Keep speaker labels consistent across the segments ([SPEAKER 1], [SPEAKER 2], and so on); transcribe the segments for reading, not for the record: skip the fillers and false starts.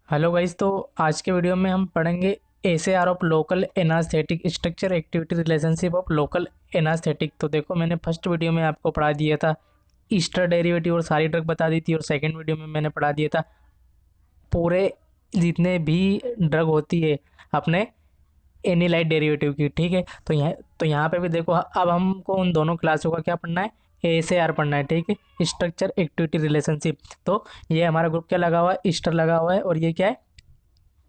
[SPEAKER 1] Hello guys. तो आज के वीडियो में हम पढ़ेंगे SAR of local anaesthetic structure activity relationship of local anaesthetic. तो देखो, मैंने फर्स्ट वीडियो में आपको पढ़ा दिया था ईस्टर डेरिवेटिव और सारी ड्रग बता दी थी, और सेकंड वीडियो में मैंने पढ़ा दिया था पूरे जितने भी ड्रग होती है अपने एनिलाइट डेरिवेटिव की। ठीक है, तो यहाँ पे भी देखो, अब हमको उन दोनों क्लासों का क्या पढ़ना है, एसएआर पढ़ना है। ठीक है, स्ट्रक्चर एक्टिविटी रिलेशनशिप। तो ये हमारा ग्रुप क्या लगा हुआ है, ईस्टर लगा हुआ है, और ये क्या है,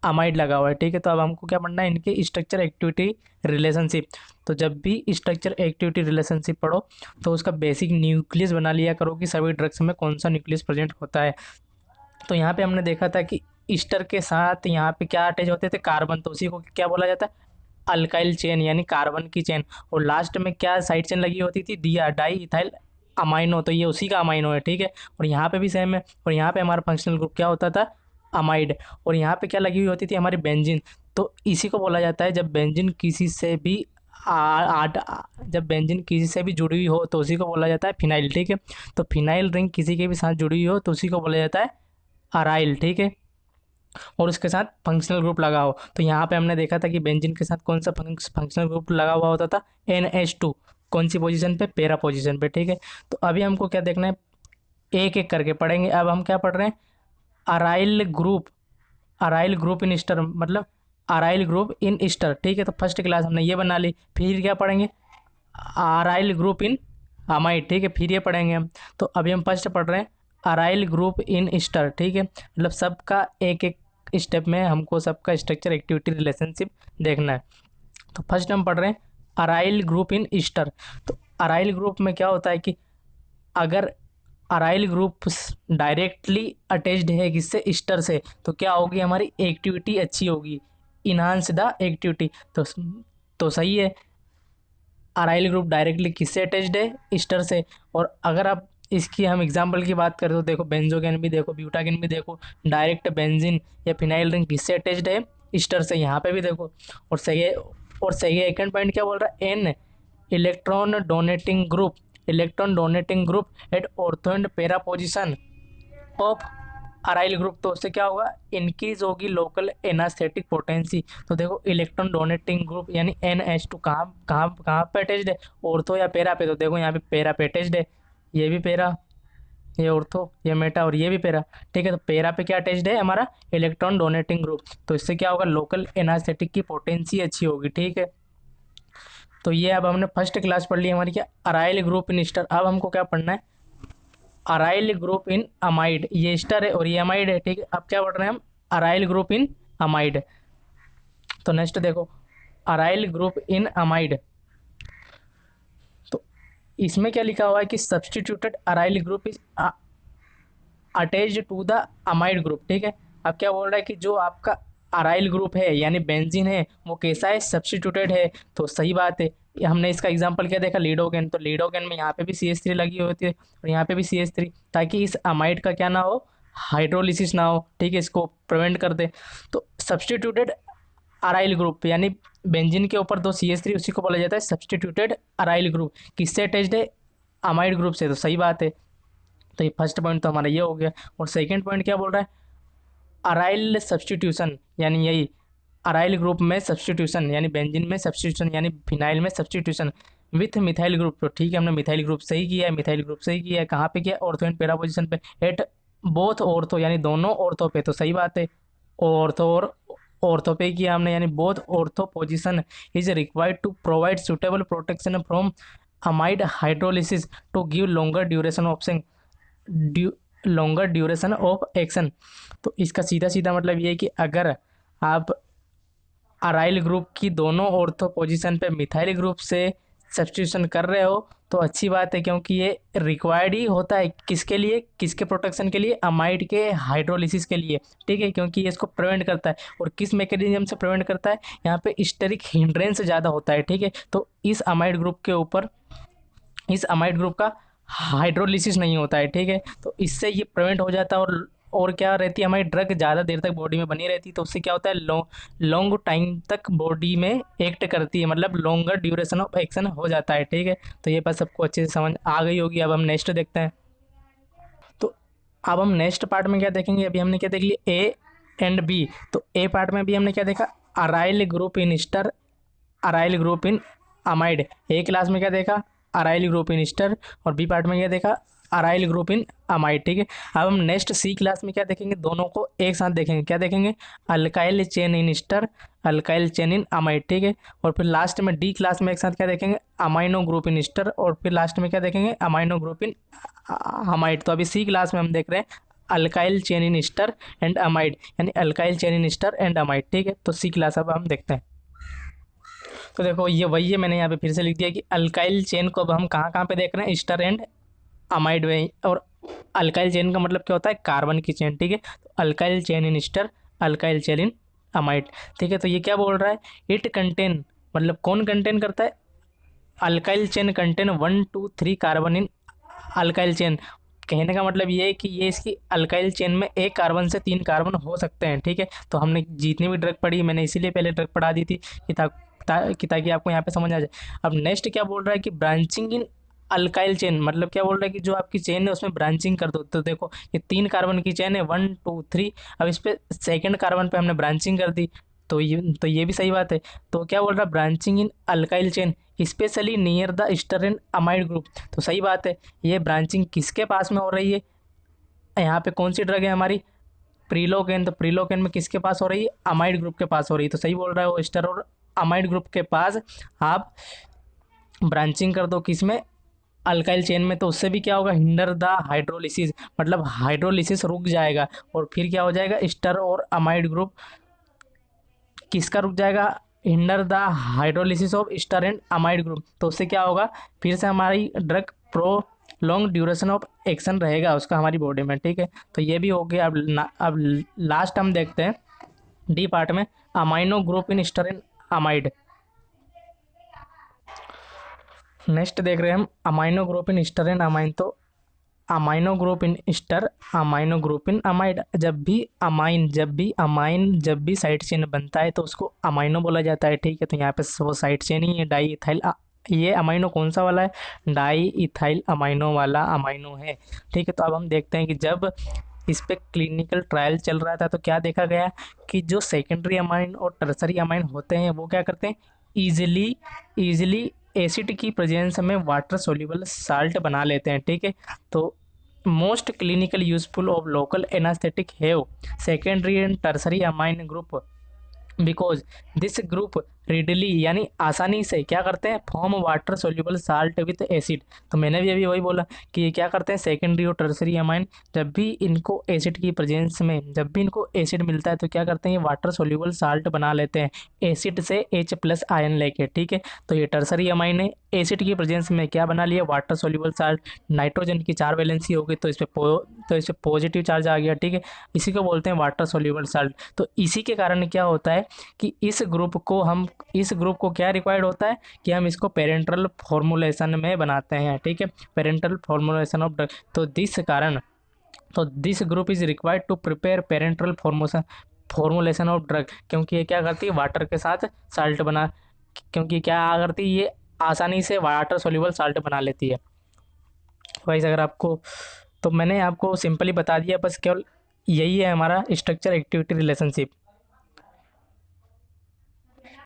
[SPEAKER 1] अमाइड लगा हुआ है। ठीक है, तो अब हमको क्या पढ़ना है, इनके स्ट्रक्चर एक्टिविटी रिलेशनशिप। तो जब भी स्ट्रक्चर एक्टिविटी रिलेशनशिप पढ़ो तो उसका बेसिक न्यूक्लियस बना लिया करो कि सभी ड्रग्स में कौन सा न्यूक्लियस प्रेजेंट होता है। तो यहाँ पे हमने देखा था कि ईस्टर के साथ यहाँ पे क्या अटैच होते थे, कार्बन, तो उसी को क्या बोला जाता है, अल्काइल चेन, यानी कार्बन की चेन। और लास्ट में क्या साइड चेन लगी होती थी, दिया डाई इथाइल अमाइनो, तो ये उसी का अमाइनो है। ठीक है, और यहाँ पे भी सेम है, और यहाँ पे हमारा फंक्शनल ग्रुप क्या होता था, अमाइड। और यहाँ पे क्या लगी हुई होती थी, हमारी बेंजीन। तो इसी को बोला जाता है जब बेंजीन किसी से भी जब बेंजीन किसी से भी जुड़ी हुई हो तो उसी को बोला जाता है फिनाइल। ठीक है, तो फिनाइल रिंग किसी के भी साथ जुड़ी हुई हो तो उसी को बोला जाता है अराइल। ठीक है, और उसके साथ फंक्शनल ग्रुप लगा हो, तो यहाँ पे हमने देखा था कि बेंजीन के साथ कौन सा फंक्शनल ग्रुप लगा हुआ होता था, NH2। कौन सी पोजीशन पे, पैरा पोजीशन पे। ठीक है, तो अभी हमको क्या देखना है, एक एक करके पढ़ेंगे। अब हम क्या पढ़ रहे हैं, aryl group, aryl group in Easter, मतलब अराइल ग्रुप इन ईस्टर। ठीक है, तो फर्स्ट क्लास हमने ये बना ली। फिर क्या पढ़ेंगे, अराइल ग्रुप इन अमाइड। ठीक है, फिर ये पढ़ेंगे हम। तो अभी हम फर्स्ट पढ़ रहे हैं अराइल ग्रुप इन ईस्टर। ठीक है, मतलब सबका एक एक स्टेप में हमको सबका स्ट्रक्चर एक्टिविटी रिलेशनशिप देखना है। तो फर्स्ट हम पढ़ रहे हैं अराइल ग्रुप इन ईस्टर। तो अराइल ग्रुप में क्या होता है कि अगर अराइल ग्रुप डायरेक्टली अटैच्ड है किससे, ईस्टर से, तो क्या होगी, हमारी एक्टिविटी अच्छी होगी, इन्हांस द एक्टिविटी। तो सही है, अराइल ग्रुप डायरेक्टली किससे अटैच्ड है, ईस्टर से। और अगर आप इसकी हम एग्जांपल की बात करें तो देखो, बेंजोगेन भी देखो, ब्यूटागेन भी देखो, डायरेक्ट बेंजीन या फिनाइल रिंग किससे अटैच्ड है, ईस्टर से। यहाँ पे भी देखो। और सही है सेकेंड पॉइंट क्या बोल रहा है, an electron donating group at ortho and para position of aryl group. तो उससे क्या होगा, इंक्रीज होगी लोकल एनास्थेटिक पोटेंसी। तो देखो, इलेक्ट्रॉन डोनेटिंग ग्रुप यानी NH2 कहाँ कहाँ कहाँ पे अटैच्ड है, ऑर्थो या पैरा पे। तो देखो यहाँ पे पैरा पे अटैच्ड है, ये भी पैरा, ये ऑर्थो, ये मेटा, और ये भी पैरा। ठीक है, तो पैरा पे क्या अटैच्ड है, हमारा इलेक्ट्रॉन डोनेटिंग ग्रुप। तो इससे क्या होगा, लोकल एनास्थेटिक की पोटेंसी अच्छी होगी। ठीक है, तो ये अब हमने फर्स्ट क्लास पढ़ ली हमारी, क्या, अराइल ग्रुप इन ईस्टर। अब हमको क्या पढ़ना है, अराइल ग्रुप इन अमाइड। ये ईस्टर है और ये अमाइड है। ठीक है, अब क्या पढ़ रहे हैं हम, अराइल ग्रुप इन अमाइड। तो नेक्स्ट देखो, अराइल ग्रुप इन अमाइड। तो इसमें क्या लिखा हुआ है कि substituted aryl group is attached to the amide group. ठीक है, अब क्या बोल रहा है कि जो आपका अराइल ग्रुप है यानी बेंजीन है, वो कैसा है, सब्सटीट्यूटेड है। तो सही बात है, हमने इसका एग्जांपल क्या देखा, लीडोगेन। तो लीडोगेन में यहाँ पे भी CH3 लगी होती है और यहाँ पे भी CH3, ताकि इस अमाइड का क्या ना हो, हाइड्रोलिसिस ना हो। ठीक है, इसको प्रिवेंट कर दे। तो सब्सटीट्यूटेड अराइल ग्रुप यानी बेंजीन के ऊपर दो CH3, उसी को बोला जाता है सब्सटीट्यूटेड अराइल ग्रुप। किससे अटैच्ड है, अमाइड ग्रुप से। तो सही बात है, तो ये फर्स्ट पॉइंट तो हमारा ये हो गया। और सेकंड पॉइंट क्या बोल रहा है, अराइल सब्सटीट्यूशन, यानी यही अराइल ग्रुप में सब्सटीट्यूशन, यानी बेंजीन में सब्सटीट्यूशन, यानी फिनाइल में सब्सटीट्यूशन विथ मिथाइल ग्रुप। तो ठीक है, हमने मिथाइल ग्रुप सही किया है, मिथाइल ग्रुप सही किया है। कहाँ पे किया, ऑर्थो एंड पैरा पोजिशन पे, एट बोथ ऑर्थो, यानी दोनों ऑर्थो पे। तो सही बात है, ऑर्थो और ऑर्थो पे किया हमने, यानी both ortho position is required to provide suitable protection from amide hydrolysis to give longer duration of action. तो इसका सीधा सीधा मतलब ये है कि अगर आप अराइल ग्रुप की दोनों ऑर्थो पोजीशन पे मिथाइल ग्रुप से सब्स्टिट्यूशन कर रहे हो तो अच्छी बात है, क्योंकि ये रिक्वायर्ड ही होता है किसके लिए, किसके प्रोटेक्शन के लिए, अमाइड के हाइड्रोलिसिस के लिए। ठीक है, क्योंकि ये इसको प्रिवेंट करता है। और किस मैकेनिज्म से प्रिवेंट करता है, यहाँ पे स्टेरिक हिंड्रेंस ज़्यादा होता है। ठीक है, तो इस अमाइड ग्रुप का हाइड्रोलिसिस नहीं होता है। ठीक है, तो इससे ये प्रिवेंट हो जाता है। और क्या रहती है, हमारी ड्रग ज़्यादा देर तक बॉडी में बनी रहती है, तो उससे क्या होता है, लॉन्ग टाइम तक बॉडी में एक्ट करती है, मतलब लॉन्गर ड्यूरेशन ऑफ एक्शन हो जाता है। ठीक है, तो ये बात सबको अच्छे से समझ आ गई होगी। अब हम नेक्स्ट देखते हैं। तो अब हम नेक्स्ट पार्ट में क्या देखेंगे, अभी हमने क्या देख लिया, एंड बी। तो ए पार्ट में भी हमने क्या देखा, aryl group in Easter, aryl group in amide. A class में क्या देखा, अराइल ग्रुप इन ईस्टर, और बी पार्ट में क्या देखा, अराइल ग्रुप इन अमाइड। ठीक है, अब हम नेक्स्ट सी क्लास में क्या देखेंगे, दोनों को एक साथ देखेंगे। क्या देखेंगे, alkyl chain in Easter, alkyl chain in amide. ठीक है, और फिर लास्ट में डी क्लास में एक साथ क्या देखेंगे, अमाइनो ग्रुप इन ईस्टर, और फिर लास्ट में क्या देखेंगे, अमाइनो ग्रुप इन अमाइड। तो अभी सी क्लास में हम देख रहे हैं alkyl chain in ester and amide, यानी alkyl chain in ester and amide. ठीक है, तो सी क्लास अब हम देखते हैं। तो देखो ये वही है, मैंने यहाँ पे फिर से लिख दिया कि अल्काइल चेन को अब हम कहाँ कहाँ पे देख रहे हैं, ईस्टर एंड अमाइड में। और अल्काइल चेन का मतलब क्या होता है, कार्बन की चेन। ठीक है, तो alkyl chain in Easter, alkyl chain in amide. ठीक है, तो ये क्या बोल रहा है, इट कंटेन, मतलब कौन कंटेन करता है, alkyl chain contain 1 2 3 carbon in alkyl chain. कहने का मतलब ये है कि ये इसकी अल्काइल चेन में एक कार्बन से 3 कार्बन हो सकते हैं। ठीक है, तो हमने जितनी भी ड्रग पढ़ी, मैंने इसीलिए पहले ड्रग पढ़ा दी थी कि ताकि आपको यहाँ पे समझ आ जाए। अब नेक्स्ट क्या बोल रहा है कि ब्रांचिंग इन अल्काइल चेन, मतलब क्या बोल रहा है कि जो आपकी चेन है उसमें ब्रांचिंग कर दो। तो देखो ये 3 कार्बन की चेन है, 1 2 3, अब इस पे सेकेंड कार्बन पे हमने ब्रांचिंग कर दी, तो ये भी सही बात है। तो क्या बोल रहा है, branching in alkyl chain specially near the Easter and amide group. तो सही बात है, ये ब्रांचिंग किसके पास में हो रही है, यहाँ पे कौन सी ड्रग है हमारी, प्रीलोकेन। तो प्रीलोकेन में किसके पास हो रही है, अमाइड ग्रुप के पास हो रही है। तो सही बोल रहा है वो, ईस्टर और अमाइड ग्रुप के पास आप ब्रांचिंग कर दो, किसमें, अल्काइल चेन में। तो उससे भी क्या होगा, हिंडर द हाइड्रोलिसिस, मतलब हाइड्रोलिसिस रुक जाएगा, और फिर क्या हो जाएगा, ईस्टर और अमाइड ग्रुप किसका रुक जाएगा, hinder the hydrolysis of Easter and amide group. तो उससे क्या होगा, फिर से हमारी drug pro long duration of action रहेगा उसका हमारी बॉडी में। ठीक है, तो ये भी हो गया। अब लास्ट हम देखते हैं डी पार्ट में, amino group in ester and amide. Next देख रहे हैं हम amino group in ester and amine. तो amino group in ester, amino group in amide. जब भी साइड चेन बनता है तो उसको अमाइनो बोला जाता है। ठीक है, तो यहाँ पे वो साइड चेन ही है, डाई इथाइल। ये अमाइनो कौन सा वाला है, डाई इथाइल अमाइनो वाला अमाइनो है। ठीक है, तो अब हम देखते हैं कि जब इस पे क्लिनिकल ट्रायल चल रहा था तो क्या देखा गया कि जो सेकेंडरी अमाइन और टर्सरी अमाइन होते हैं वो क्या करते हैं, ईजिली एसिड की प्रेजेंस में वाटर सोल्यूबल साल्ट बना लेते हैं। ठीक है, तो most clinical useful of local anaesthetic have secondary and tertiary amine group because this group readily, यानी आसानी से क्या करते हैं, form water soluble salt with acid. तो मैंने भी अभी वही बोला कि ये क्या करते हैं, सेकेंडरी और टर्सरी अमाइन, जब भी इनको एसिड की प्रेजेंस में, जब भी इनको एसिड मिलता है तो क्या करते हैं, ये वाटर सोल्यूबल साल्ट बना लेते हैं एसिड से H+ आयन लेके। ठीक है, तो ये टर्सरी अमाइन है, एसिड की प्रेजेंस में क्या बना लिया, वाटर सोल्यूबल साल्ट। नाइट्रोजन की 4 वैलेंसी हो गई तो इस पे पॉजिटिव चार्ज आ गया। ठीक है, इसी को बोलते हैं वाटर सोल्यूबल साल्ट। तो इसी के कारण क्या होता है कि इस ग्रुप को क्या रिक्वायर्ड होता है कि हम इसको पेरेंटल फॉर्मुलेशन में बनाते हैं। ठीक है, पेरेंटल फॉर्मुलेशन ऑफ ड्रग। तो this group is required to prepare parenteral formulation of drug, क्योंकि ये क्या करती है, वाटर के साथ साल्ट बना, क्योंकि क्या करती है, ये आसानी से वाटर सोल्यूबल साल्ट बना लेती है। वाइस अगर आपको, तो मैंने आपको सिंपली बता दिया, बस केवल यही है हमारा स्ट्रक्चर एक्टिविटी रिलेशनशिप।